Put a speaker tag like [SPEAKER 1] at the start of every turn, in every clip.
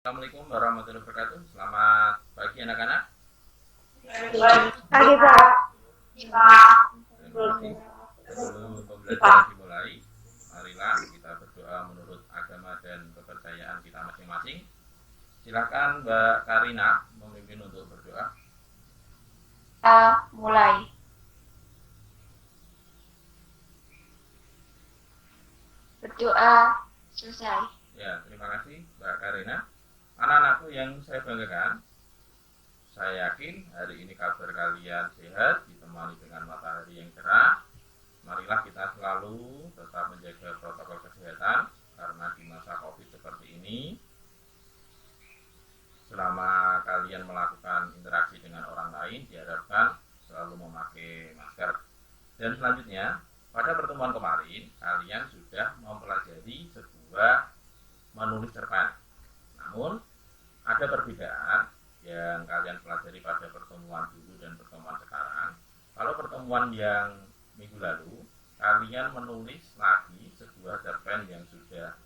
[SPEAKER 1] Assalamualaikum warahmatullahi wabarakatuh. Selamat pagi anak-anak.
[SPEAKER 2] Pagi Pak.
[SPEAKER 1] Terima kasih. Sebelum pembelajaran dimulai, marilah kita berdoa menurut agama dan kepercayaan kita masing-masing. Silakan Mbak Karina memimpin untuk berdoa.
[SPEAKER 2] Mulai. Berdoa selesai.
[SPEAKER 1] Ya, terima kasih Mbak Karina. Anak-anakku yang saya banggakan, saya yakin hari ini kabar kalian sehat, ditemani dengan matahari yang cerah. Marilah kita selalu tetap menjaga protokol kesehatan, karena di masa COVID seperti ini, selama kalian melakukan interaksi dengan orang lain, diharapkan selalu memakai masker. Dan selanjutnya, pada pertemuan kemarin, kalian sudah mempelajari sebuah menulis cerpen. Namun, ada perbedaan yang kalian pelajari pada pertemuan dulu dan pertemuan sekarang. Kalau pertemuan yang minggu lalu, kalian menulis lagi sebuah cerpen yang sudah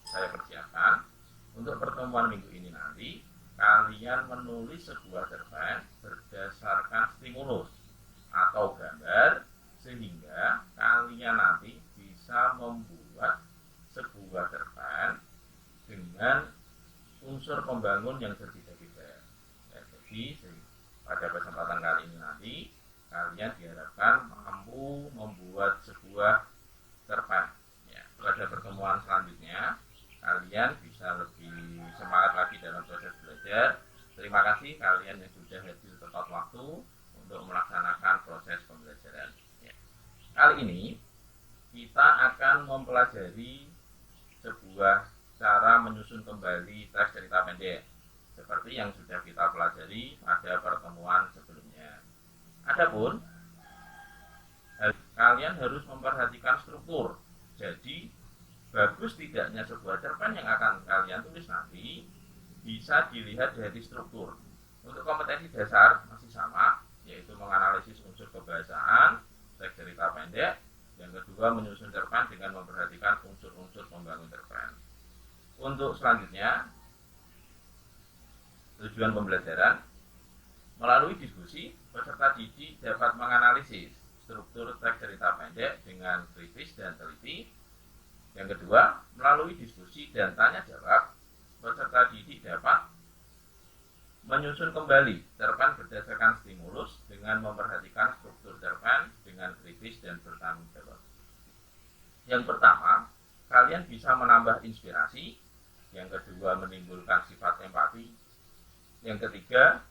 [SPEAKER 1] saya persiapkan. Untuk pertemuan minggu ini nanti, kalian menulis sebuah cerpen berdasarkan stimulus atau gambar, sehingga kalian nanti bisa membuat sebuah cerpen dengan unsur pembangun yang berbeda-beda. Ya, jadi pada kesempatan kali ini nanti kalian diharapkan mampu membuat sebuah cerpen. Ya, pada pertemuan selanjutnya kalian bisa lebih semangat lagi dalam proses belajar. Terima kasih kalian yang sudah hadir tepat waktu untuk melaksanakan proses pembelajaran. Ya. Kali ini kita akan mempelajari sebuah cara menyusun kembali teks cerita pendek seperti yang sudah kita pelajari pada pertemuan sebelumnya. Adapun kalian harus memperhatikan struktur. Jadi bagus tidaknya sebuah cerpen yang akan kalian tulis nanti bisa dilihat dari struktur. Untuk kompetensi dasar masih sama, yaitu menganalisis unsur kebahasaan teks cerita pendek. Yang kedua, menyusun cerpen dengan memperhatikan unsur-unsur pembangun cerpen. Untuk selanjutnya, tujuan pembelajaran melalui diskusi, peserta didik dapat menganalisis struktur teks cerita pendek dengan kritis dan teliti. Yang kedua, melalui diskusi dan tanya jawab, peserta didik dapat menyusun kembali cerpen berdasarkan stimulus dengan memperhatikan struktur cerpen dengan kritis dan bertanggung jawab. Yang pertama, kalian bisa menambah inspirasi. Yang kedua, menimbulkan sifat empati. Yang ketiga,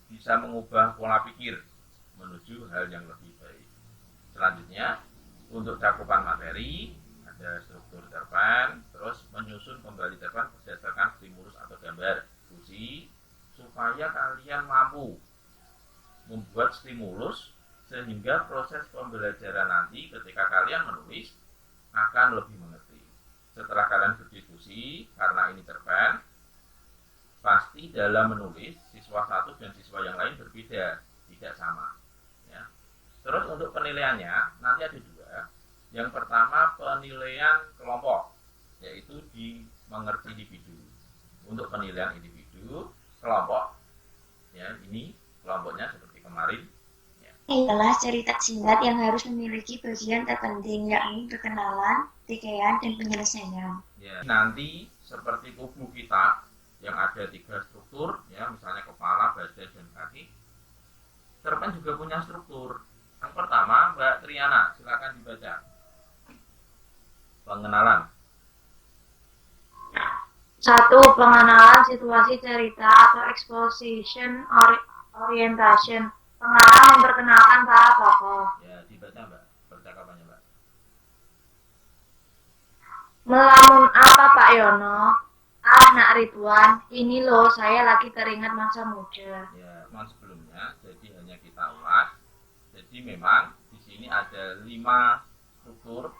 [SPEAKER 1] bisa mengubah pola pikir menuju hal yang lebih baik. Selanjutnya, untuk cakupan materi, ada struktur cerpen, terus menyusun kembali cerpen berdasarkan stimulus atau gambar, diskusi, supaya kalian mampu membuat stimulus sehingga proses pembelajaran nanti ketika kalian menulis akan lebih mengerti. Setelah kalian berdiskusi, karena ini cerpen, pasti dalam menulis siswa satu dan siswa yang lain berbeda, tidak sama. Ya. Terus untuk penilaiannya nanti ada dua. Yang pertama penilaian kelompok, yaitu di mengerti individu. Untuk penilaian individu, kelompok, ya ini kelompoknya seperti kemarin.
[SPEAKER 2] Adalah cerita singkat yang harus memiliki bagian terpenting, yakni perkenalan, rangkaian, dan penyelesaian.
[SPEAKER 1] Ya, nanti seperti tubuh kita yang ada 3 struktur, ya misalnya kepala, badan, dan kaki. Cerpen juga punya struktur. Yang pertama, Mbak Triana, silakan dibaca. Pengenalan.
[SPEAKER 2] 1. Pengenalan situasi cerita atau exposition orientation. Pengarang memperkenalkan para tokoh.
[SPEAKER 1] Ya, dibaca Mbak, percakapannya Mbak.
[SPEAKER 2] Melamun apa Pak Yono? Nak Ridwan, ini loh saya lagi teringat masa muda.
[SPEAKER 1] Ya, sebelumnya, jadi hanya kita ulas. Jadi memang di sini ada 5 struktur.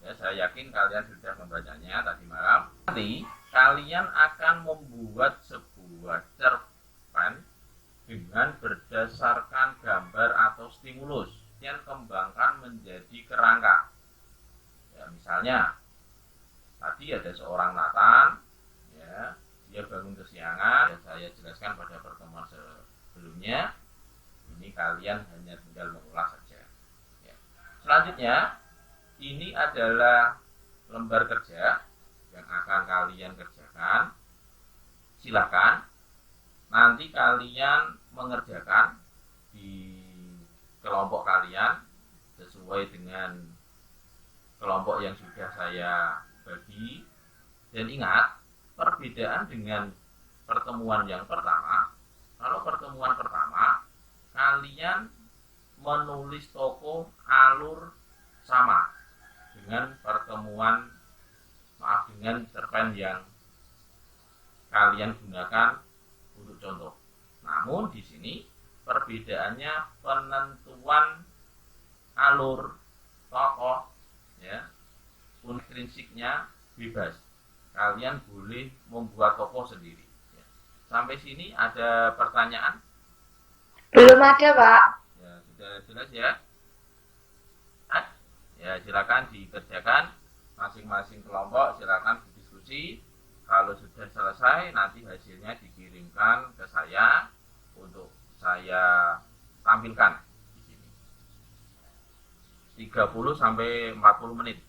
[SPEAKER 1] Ya, saya yakin kalian sudah membacanya tadi malam. Nanti kalian akan membuat sebuah cerpen dengan berdasarkan gambar atau stimulus yang kembangkan menjadi kerangka. Ya, misalnya tadi ada seorang Nathan, ya, dia bangun ke siang. keterangan yang saya jelaskan pada pertemuan sebelumnya. Ini kalian hanya tinggal mengulas saja. Ya. Selanjutnya, ini adalah lembar kerja yang akan kalian kerjakan. Silakan nanti kalian mengerjakan di kelompok kalian sesuai dengan kelompok yang sudah saya bagi. Dan ingat, perbedaan dengan pertemuan yang pertama, kalau pertemuan pertama kalian menulis tokoh alur sama dengan dengan cerpen yang kalian gunakan untuk contoh. Namun di sini perbedaannya penentuan alur tokoh, ya, intrinsiknya bebas. Kalian boleh membuat tokoh sendiri. Ya. Sampai sini ada pertanyaan?
[SPEAKER 2] Belum ada, Pak.
[SPEAKER 1] Ya, sudah jelas ya. Ya, silakan dikerjakan masing-masing kelompok, silakan berdiskusi. Kalau sudah selesai, nanti hasilnya dikirimkan ke saya untuk saya tampilkan di sini. 30 sampai 40 menit.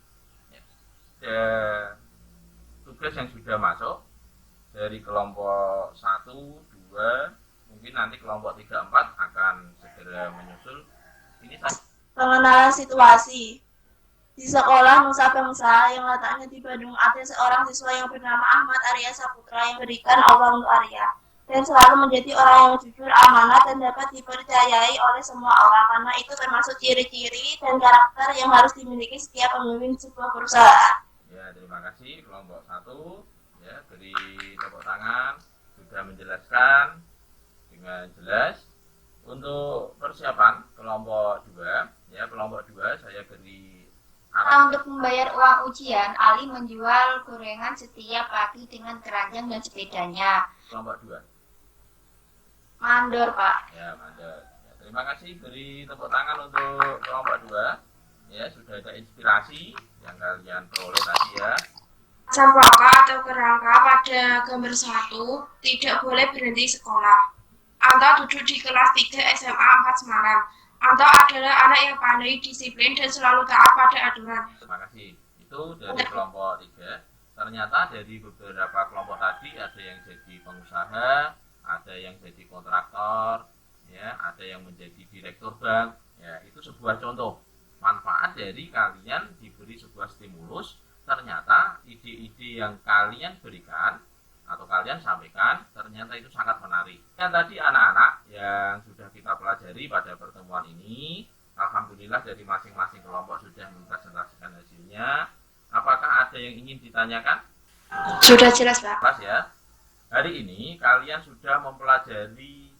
[SPEAKER 1] Ya. Tugas yang sudah masuk dari kelompok 1, 2, mungkin nanti kelompok 3, 4 akan segera menyusul. Ini
[SPEAKER 3] pengenalan situasi. Di sekolah Nusa Bangsa yang letaknya di Bandung, ada seorang siswa yang bernama Ahmad Arya Saputra yang berikan Allah untuk Arya dan selalu menjadi orang yang jujur, amanah, dan dapat dipercayai oleh semua orang. Karena itu termasuk ciri-ciri dan karakter yang harus dimiliki setiap pemimpin sebuah perusahaan.
[SPEAKER 1] Ya, terima kasih kelompok 1. Ya, beri tepuk tangan, sudah menjelaskan dengan jelas. Untuk persiapan kelompok 2, ya, kelompok 2 saya beri
[SPEAKER 2] Untuk membayar uang ujian, Ali menjual gorengan setiap pagi dengan keranjang dan sepedanya.
[SPEAKER 1] Kelompok 2.
[SPEAKER 2] Mandor, Pak.
[SPEAKER 1] Ya, mandor. Ya, terima kasih, beri tepuk tangan untuk kelompok 2. Ya, sudah ada inspirasi yang kalian peroleh tadi ya.
[SPEAKER 3] Cempaka atau kerangka pada gambar 1 tidak boleh berhenti sekolah. Anto duduk di kelas 3 SMA 4 Semarang. Anto adalah anak yang pandai, disiplin, dan selalu taat pada aturan.
[SPEAKER 1] Terima kasih. Itu dari kelompok 3. Ternyata dari beberapa kelompok tadi ada yang jadi pengusaha, ada yang jadi kontraktor, ya, ada yang menjadi direktur bank. Ya, itu sebuah contoh manfaat dari kalian diberi sebuah stimulus. Ternyata ide-ide yang kalian berikan atau kalian sampaikan ternyata itu sangat menarik. Dan tadi anak-anak yang sudah kita pelajari pada pertemuan ini, alhamdulillah dari masing-masing kelompok sudah mempresentasikan hasilnya. Apakah ada yang ingin ditanyakan?
[SPEAKER 3] Sudah jelas, Pak.
[SPEAKER 1] Jelas ya. Hari ini kalian sudah mempelajari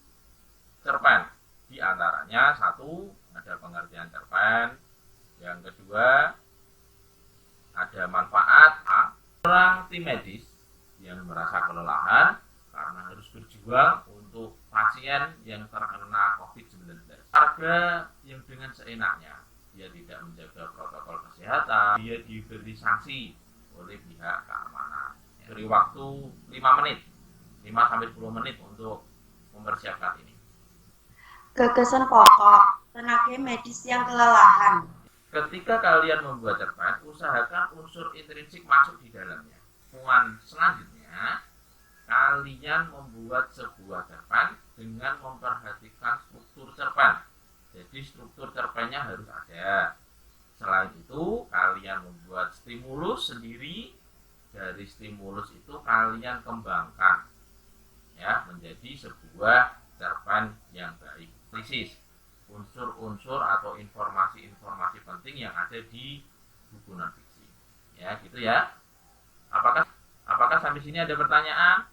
[SPEAKER 1] cerpen. Di antaranya 1, ada pengertian cerpen. Yang kedua, ada manfaat. Orang tim medis yang merasa kelelahan karena harus berjuang untuk pasien yang terkena COVID-19. Warga yang dengan seenaknya, dia tidak menjaga protokol kesehatan, dia diberi sanksi oleh pihak keamanan. Beri waktu 5 menit, 5-10 menit untuk mempersiapkan ini.
[SPEAKER 3] Gagasan pokok, tenaga medis yang kelelahan.
[SPEAKER 1] Ketika kalian membuat cerpen, usahakan unsur intrinsik masuk di dalamnya. Poin selanjutnya, kalian membuat sebuah cerpen dengan memperhatikan struktur cerpen. Jadi struktur cerpennya harus ada. Selain itu, kalian membuat stimulus sendiri. Dari stimulus itu kalian kembangkan, ya, menjadi sebuah cerpen yang baik. Krisis unsur-unsur atau informasi-informasi penting yang ada di buku non-fiksi. Ya, gitu ya. Apakah sampai sini ada pertanyaan?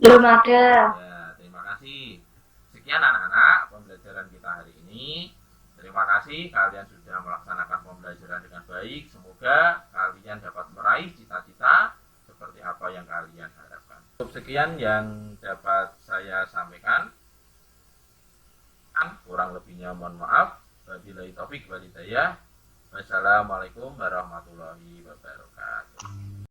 [SPEAKER 3] Belum ada.
[SPEAKER 1] Ya, terima kasih. Sekian anak-anak pembelajaran kita hari ini. Terima kasih kalian sudah melaksanakan pembelajaran dengan baik. Semoga kalian dapat meraih cita-cita seperti apa yang kalian harapkan. Sekian yang dapat saya sampaikan. Kurang lebihnya mohon maaf. Wabillahi taufik wal hidayah. Wassalamualaikum warahmatullahi wabarakatuh.